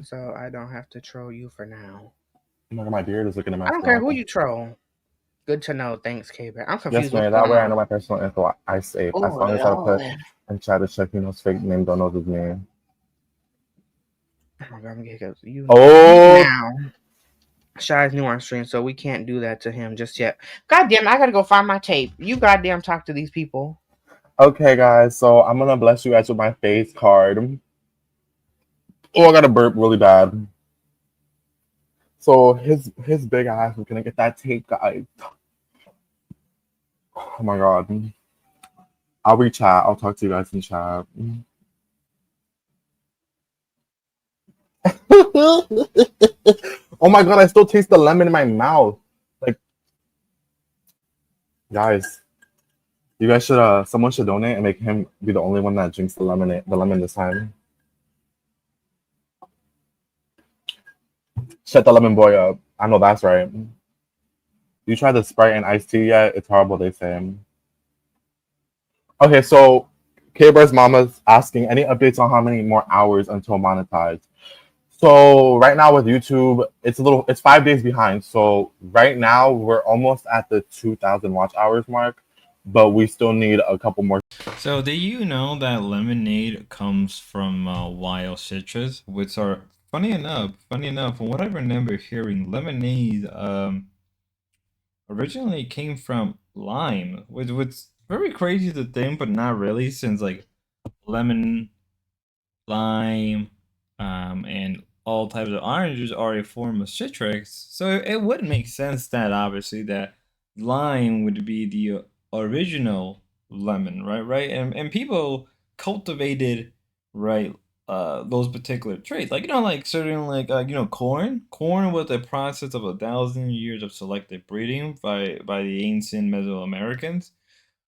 So I don't have to troll you for now. Oh my god, my beard is looking a I mess, don't care who y'all. you troll. Good to know. Thanks, K-Bear. I'm Yes, confused. What's man. That going way I on? know my personal info. I save. As Oh, long as I don't put Lord. and try to check, fake name, don't know his name. Oh my God, I'm getting you Oh, now. Shy's new on stream, so we can't do that to him just yet. Goddamn, I gotta go find my tape. You goddamn talk to these people. okay, guys. So I'm gonna bless you guys with my face card. Oh, I got to burp really bad. So his big ass is gonna get that tape, guys. Oh my god. I'll reach chat. I'll talk to you guys in chat. Oh my god, I still taste the lemon in my mouth. Like, guys, you guys should someone should donate and make him be the only one that drinks the lemon this time. Shut the lemon boy up. I know that's right. You tried the Sprite and iced tea yet? It's horrible, they say. Okay, so K-Bear's mama's asking any updates on how many more hours until monetized. So right now with YouTube, it's 5 days behind. So right now we're almost at the 2,000 watch hours mark, but we still need a couple more. So do you know that lemonade comes from wild citrus, which are funny enough, from what I remember hearing, lemonade originally came from lime, which very crazy to think, but not really, since like lemon, lime, and all types of oranges are a form of citrus. So it would make sense that obviously that lime would be the original lemon, right? And people cultivated, right, those particular traits. Like like certain corn. Corn was a process of 1,000 years of selective breeding by the ancient Mesoamericans,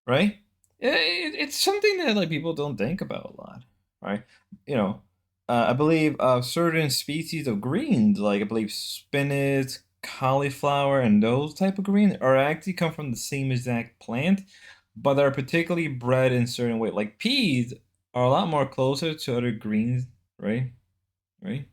right? It's something that like people don't think about a lot, right? You know, I believe certain species of greens, like I believe spinach, cauliflower, and those type of greens, are actually come from the same exact plant, but are particularly bred in certain way. Like peas are a lot more closer to other greens, right? Right.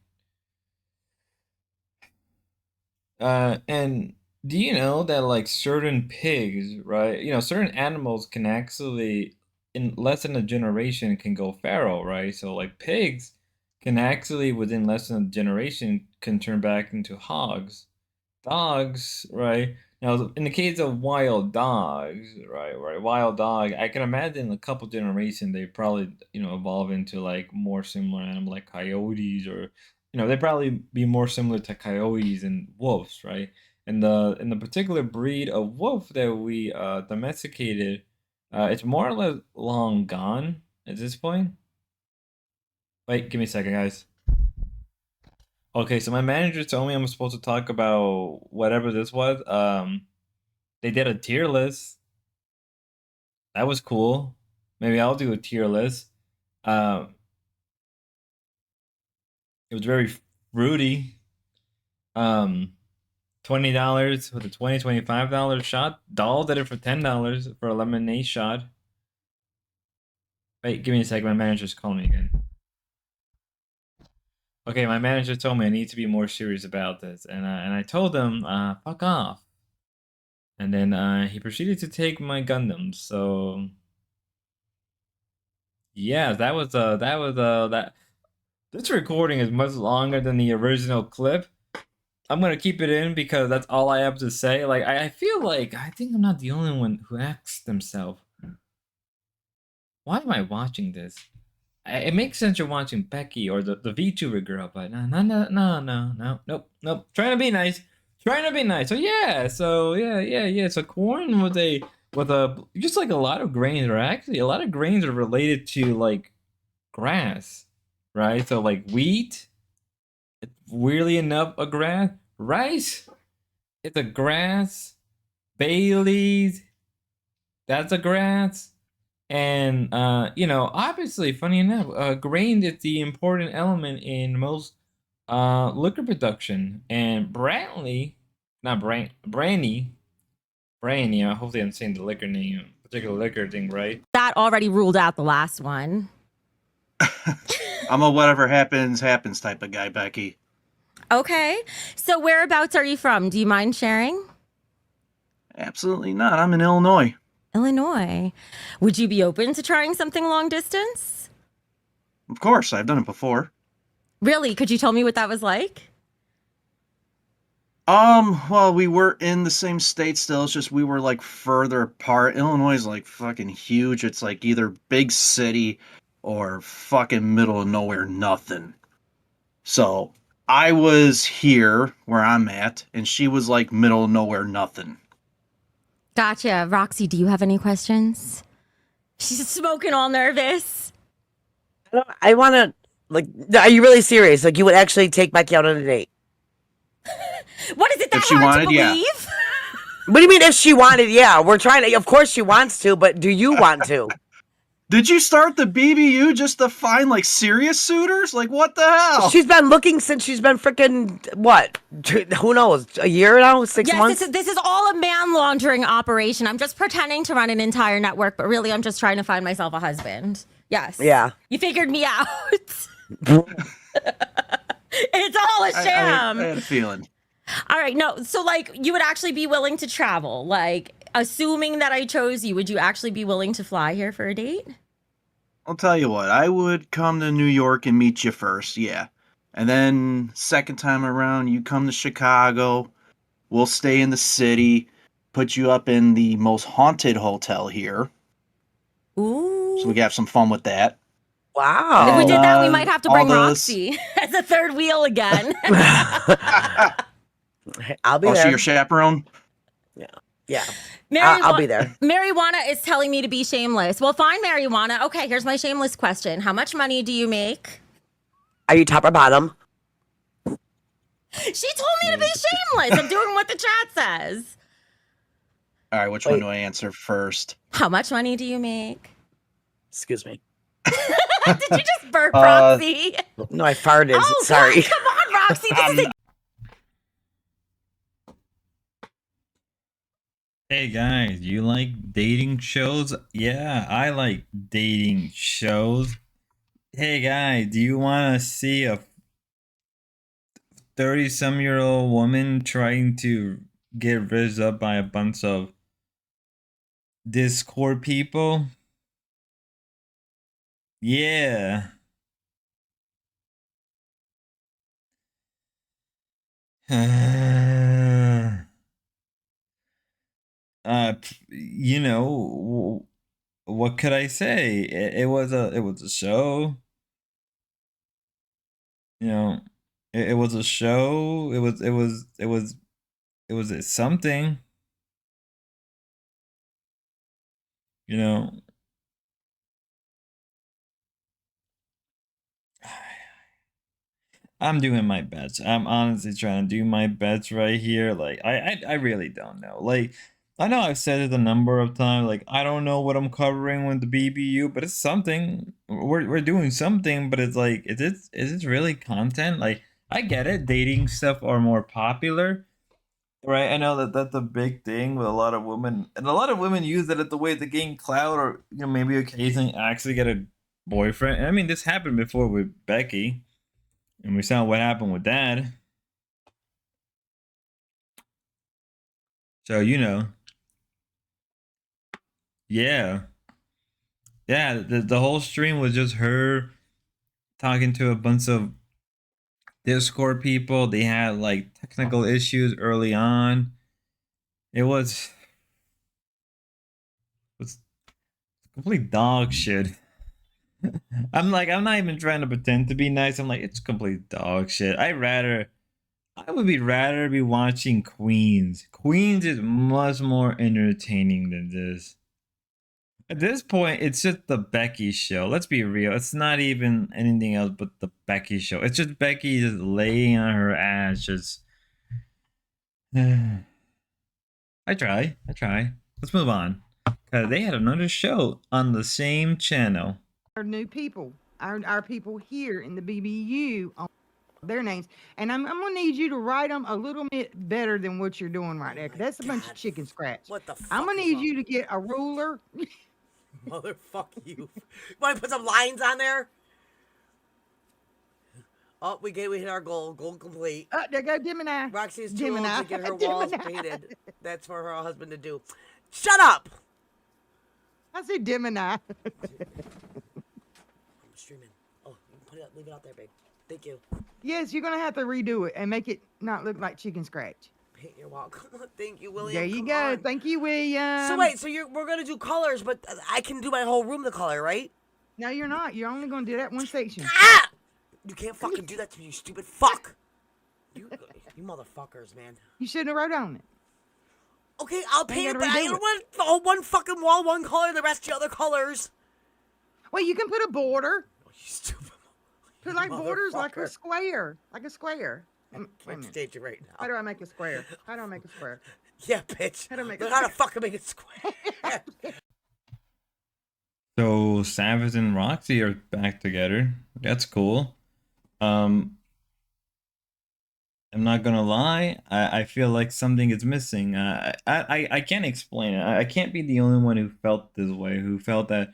And do you know that like certain pigs, right? Certain animals can actually, in less than a generation, can go feral, right? So like pigs can actually, within less than a generation, can turn back into hogs. Dogs, right? Now, in the case of wild dogs, right, wild dog, I can imagine in a couple generations they probably, evolve into like more similar animal like coyotes, or they probably be more similar to coyotes and wolves, right? And the particular breed of wolf that we domesticated, it's more or less long gone at this point. Wait, give me a second, guys. Okay, so my manager told me I'm supposed to talk about whatever this was. They did a tier list. That was cool. Maybe I'll do a tier list. Um, it was very fruity. Um, $20 with a $25 shot. Doll did it for $10 for a lemonade shot. Wait, give me a second. My manager's calling me again. Okay, my manager told me I need to be more serious about this, and I told him, fuck off. And then he proceeded to take my Gundams. So yeah, that. This recording is much longer than the original clip. I'm gonna keep it in because that's all I have to say. Like I feel like I think I'm not the only one who asks themselves, why am I watching this? It makes sense you're watching Becky or the VTuber girl, but nope. Trying to be nice. Trying to be nice. So yeah. So corn with a just like a lot of grains, or actually a lot of grains are related to like grass, right? So like wheat, it's weirdly enough a grass. Rice, it's a grass. Bailey's, that's a grass. And obviously, funny enough, grain is the important element in most liquor production. And Brantley, not Brandy. Hopefully, I'm saying the liquor name, particular liquor thing right. That already ruled out the last one. I'm a whatever happens, happens type of guy, Becky. Okay. So whereabouts are you from? Do you mind sharing? Absolutely not. I'm in Illinois. Illinois. Would you be open to trying something long distance? Of course, I've done it before. Really? Could you tell me what that was like? Well, we were in the same state still. It's just we were like further apart. Illinois is like fucking huge. It's like either big city or fucking middle of nowhere nothing. So I was here where I'm at, and she was like middle of nowhere nothing. Gotcha. Roxy, do you have any questions? She's smoking all nervous. I want to, like, are you really serious? Like, you would actually take Becky out on a date? What is it that If she hard wanted, to yeah. believe? What do you mean if she wanted? Yeah, we're trying to, of course she wants to, but do you want to? Did you start the BBU just to find like serious suitors? Like what the hell? She's been looking since she's been freaking, what? Who knows? A year now? 6 months? This is all a man laundering operation. I'm just pretending to run an entire network, but really I'm just trying to find myself a husband. Yes. Yeah. You figured me out. It's all a sham. I had a feeling. All right, no. So like you would actually be willing to travel. Like assuming that I chose you, would you actually be willing to fly here for a date? I'll tell you what, I would come to New York and meet you first, yeah. And then second time around, you come to Chicago. We'll stay in the city, put you up in the most haunted hotel here. Ooh. So we can have some fun with that. Wow. If we did that, we Uh, might have to all bring those- Roxy as a third wheel again. I'll be Oh, there. so your chaperone? Yeah. Marijuana, I'll be there. Marijuana is telling me to be shameless. Well, fine, Marijuana. Okay, here's my shameless question. How much money do you make? Are you top or bottom? She told me to be shameless. I'm doing what the chat says. All right, which one do I answer first? How much money do you make? Excuse me. Did you just burp, Uh, Roxy? No, I farted. Oh, Sorry. God, come on, Roxy. This is a Hey guys, you like dating shows? Yeah, I like dating shows. Hey guys, do you want to see a 30-some-year-old woman trying to get rizzed up by a bunch of Discord people? Yeah. You know, what could I say? It was a show. You know, it was a show. It was something. You know. I'm doing my best. I'm honestly trying to do my best right here. Like I really don't know. Like I know I've said it a number of times. Like I don't know what I'm covering with the BBU, but it's something. We're doing something, but it's like is it really content? Like I get it. Dating stuff are more popular, right? I know that that's a big thing with a lot of women, and a lot of women use it as the way to gain clout, or maybe occasionally actually get a boyfriend. And I mean, this happened before with Becky. And we saw what happened with that. So, yeah. Yeah, the whole stream was just her talking to a bunch of Discord people. They had like technical issues early on. It was complete dog shit. I'm not even trying to pretend to be nice. I'm like, it's complete dog shit. I would rather be watching Queens. Queens is much more entertaining than this. At this point, it's just the Becky show. Let's be real. It's not even anything else but the Becky show. It's just Becky just laying on her ass. Just, I try. Let's move on. Cause they had another show on the same channel. Our new people, our people here in the BBU on their names, and I'm gonna need you to write them a little bit better than what you're doing right there. 'Cause that's a bunch of chicken scratch. What the fuck? I'm gonna need you to get a ruler. Motherfuck you. Want to put some lines on there? Oh, we hit our goal. Goal complete. There go Gemini. Roxy is too old Gemini. to get her walls Gemini. painted. That's for her husband to do. Shut up! I said Gemini. I'm streaming. Oh, you can put it, leave it out there, babe. Thank you. Yes, you're gonna have to redo it and make it not look like chicken scratch. You're welcome. Thank you, William. There you Come go. on. Thank you, William. So wait, so we're gonna do colors, but I can do my whole room the color, right? No, you're not. You're only gonna do that one section. Ah! You can't fucking do that to me, you stupid fuck. You motherfuckers, man. You shouldn't have wrote on it. Okay, I'll paint it, gotta but I redo don't it. want the whole one fucking wall, one color, the rest the other colors. Well, you can put a border. Oh, you stupid. Put like borders like a Motherfucker. square. Like a square. I Wait a can't minute. stage it right How now. do I make a square? How do I make a square? Yeah, bitch. How to make Learn a how to square. fucking make it square. So Savage and Roxy are back together. That's cool. I'm not gonna lie. I feel like something is missing. I can't explain it. I can't be the only one who felt this way. Who felt that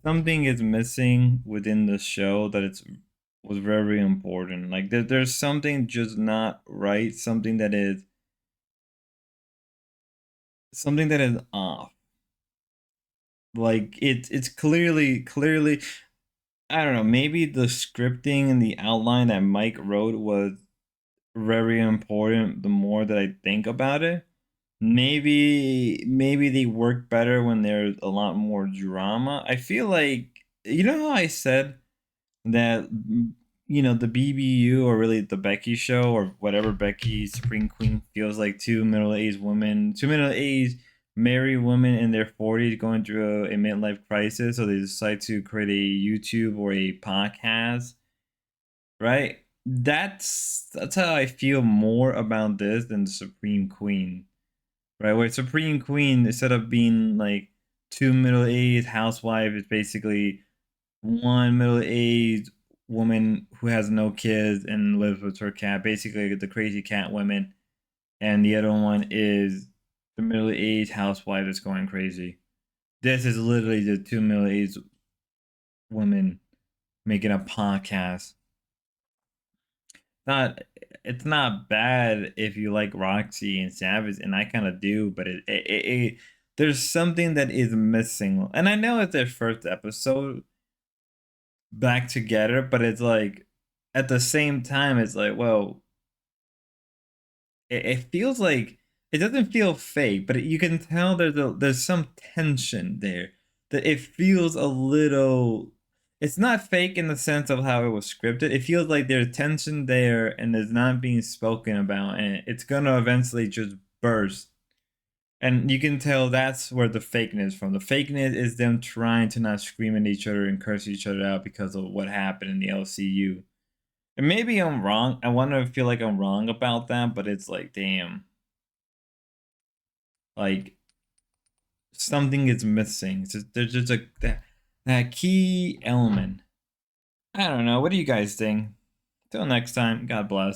something is missing within the show. That was very important. Like there's something just not right. Something that is off. Like it's clearly I don't know, maybe the scripting and the outline that Mike wrote was very important the more that I think about it. Maybe they work better when there's a lot more drama. I feel like, you know how I said that the BBU, or really the Becky show, or whatever Becky Supreme Queen feels like, two middle-aged married women in their 40s going through a midlife crisis, so they decide to create a YouTube or a podcast, right? That's how I feel more about this than the Supreme Queen, right? Where Supreme Queen, instead of being like two middle-aged housewives, it's basically one middle-aged woman who has no kids and lives with her cat, basically the crazy cat women, and the other one is the middle-aged housewife that's going crazy. This is literally the two middle-aged women making a podcast. It's not bad if you like Roxy and Savage, and I kind of do, but there's something that is missing. And I know it's their first episode back together, but it's like, at the same time, it's like, well, it feels like, it doesn't feel fake, but you can tell there's some tension there. That it feels a little. It's not fake in the sense of how it was scripted. It feels like there's tension there and it's not being spoken about, and it's gonna eventually just burst. And you can tell that's where the fakeness is from. The fakeness is them trying to not scream at each other and curse each other out because of what happened in the LCU. And maybe I'm wrong. I want to feel like I'm wrong about that, but it's like, damn. Like, something is missing. There's just that key element. I don't know. What do you guys think? Till next time, God bless.